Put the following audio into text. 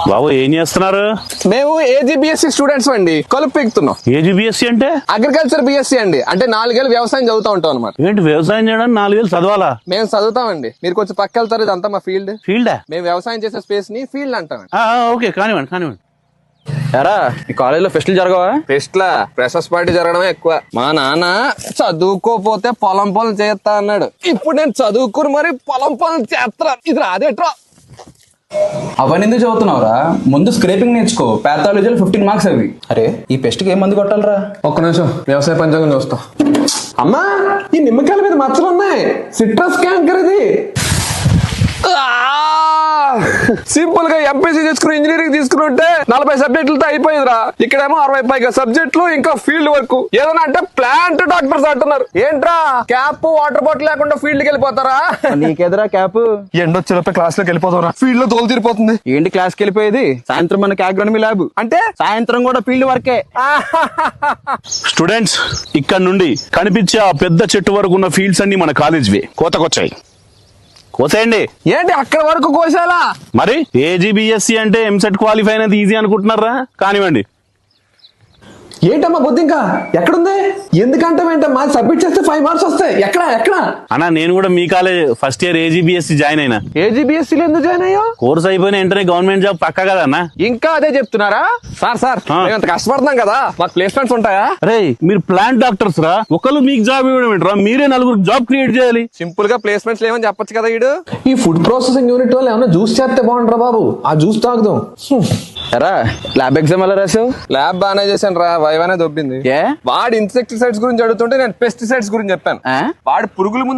బాబు ఏం చేస్తున్నారు? మేము ఏజీబీఎస్సీ స్టూడెంట్స్ అండి. కలుపు పీకుతున్నాం. ఏజీబీఎస్సీ అంటే అగ్రికల్చర్ బిఎస్సీ అండి. అంటే 4 ఏళ్ళు వ్యవసాయం చదువుతా ఉంటాం అనమాట. ఏంటి వ్యవసాయం చేయడానికి 4 ఏళ్ళు చదవాలా? మేము చదువుతామండి. మీరు కొంచెం పక్క వెళ్తారు. ఇదంతా మా ఫీల్డ్. ఫీల్డా? మేము వ్యవసాయం చేసే స్పేస్ ని ఫీల్డ్ అంటామండి. ఓకే, కానివ్వండి. ఎరా ఈ కాలేజీలో ఫెస్టులు జరగవా? ఫెస్ట్లా ఫ్రెషర్స్ పార్టీ జరగడమే ఎక్కువ. మా నాన్న చదువుకోపోతే పొలం చేస్తా అన్నాడు. ఇప్పుడు నేను చదువుకుని మరి పొలం చేస్తా. ఇది రాదేట్రా. అవన్నీ ఎందుకు చదువుతున్నావురా? ముందు స్క్రేపింగ్ నేర్చుకో. పాథాలజీలో 15 మార్క్స్ అవి. అరే ఈ పెస్ట్ కి ఏం మందు కొట్టాలరా? ఒక్క నిమిషం వ్యవసాయ పంచాంగం చూస్తాం. అమ్మా ఈ నిమ్మకాయల మీద మచ్చలు ఉన్నాయి. సిట్రస్ క్యాంకర్ ఇది. సింపుల్ గా ఎంపీసీ చేసుకుని ఇంజనీరింగ్ తీసుకుని ఉంటే 40 సబ్జెక్టులతో అయిపోయిందిరా. ఇక్కడేమో 60 పైగా సబ్జెక్టులు, ఇంకా ఫీల్డ్ వర్క్. ఏదైనా అంటే ప్లాంట్ డాక్టర్స్ అంటున్నారు. ఏంట్రా క్యాప్ వాటర్ బాటిల్ లేకుండా ఫీల్డ్ కి వెళ్ళిపోతారా? నీకెదరా క్యాప్? ఎండొచ్చేలోపే క్లాస్ లోకి వెళ్ళిపోతారా? ఫీల్డ్ లో తోలు తీరిపోతుంది. ఏంటి క్లాస్కి వెళ్ళిపోయేది? సాయంత్రం మనకి అగ్రోనమీ ల్యాబ్. అంటే సాయంత్రం కూడా ఫీల్డ్ వర్కే. స్టూడెంట్స్, ఇక్కడ నుండి కనిపించే ఆ పెద్ద చెట్టు వరకు ఉన్న ఫీల్డ్స్ అన్ని మన కాలేజ్వే. కోతకొచ్చాయి, కోసేయండి. ఏంటి అక్కడ వరకు కోసాలా? మరి ఏజీబీఎస్సీ అంటే ఎంసెట్ క్వాలిఫై అనేది ఈజీ అనుకుంటున్నారా? కానివ్వండి. ఏంటమ్మా బుద్ధి ఇంకా ఎక్కడుంది? ఎందుకంటే మా సబ్మిట్ చేస్తే 5 మార్క్స్ వస్తాయి. ఎక్కడ అన్నా నేను కూడా మీ college first year Ag BSc join అయినా. ఏజీబీఎస్సీ ఎందుకు జాయిన్ అయ్యో? కోర్స్ అయిపోయిన వెంటనే గవర్నమెంట్ జాబ్ పక్కా కదా అన్న? ఇంకా అదే చెప్తున్నారా? సార్ మేము అంత కష్టపడుతున్నాం కదా, మాకు ప్లేస్మెంట్స్ ఉంటాయా? అరే మీరు ప్లాంట్ డాక్టర్స్ రా, ఒకళ్ళు మీకు జాబ్ ఇవ్వడం ఏంట్రా? మీరే 4 జాబ్ క్రియేట్ చేయాలి. సింపుల్ గా ప్లేస్మెంట్స్ లేవని చెప్పొచ్చు కదా. వీడు ఈ ఫుడ్ ప్రాసెసింగ్ యూనిట్ వాళ్ళు ఏమన్నా జ్యూస్ చేస్తే బాగుంటారా బాబు? ఆ జ్యూస్ తాగుదాం. ఎరా ల్యాబ్ ఎగ్జామ్ ఎలా రాసావు? ల్యాబ్ బాగానే చేశాను రా. వైవానే దొబ్బింది. ఏ? వాడు ఇన్సెక్టిసైడ్స్ గురించి అడుగుతుంటే నేను పెస్టిసైడ్స్ గురించి చెప్పాను. వాడు పురుగుల ముందు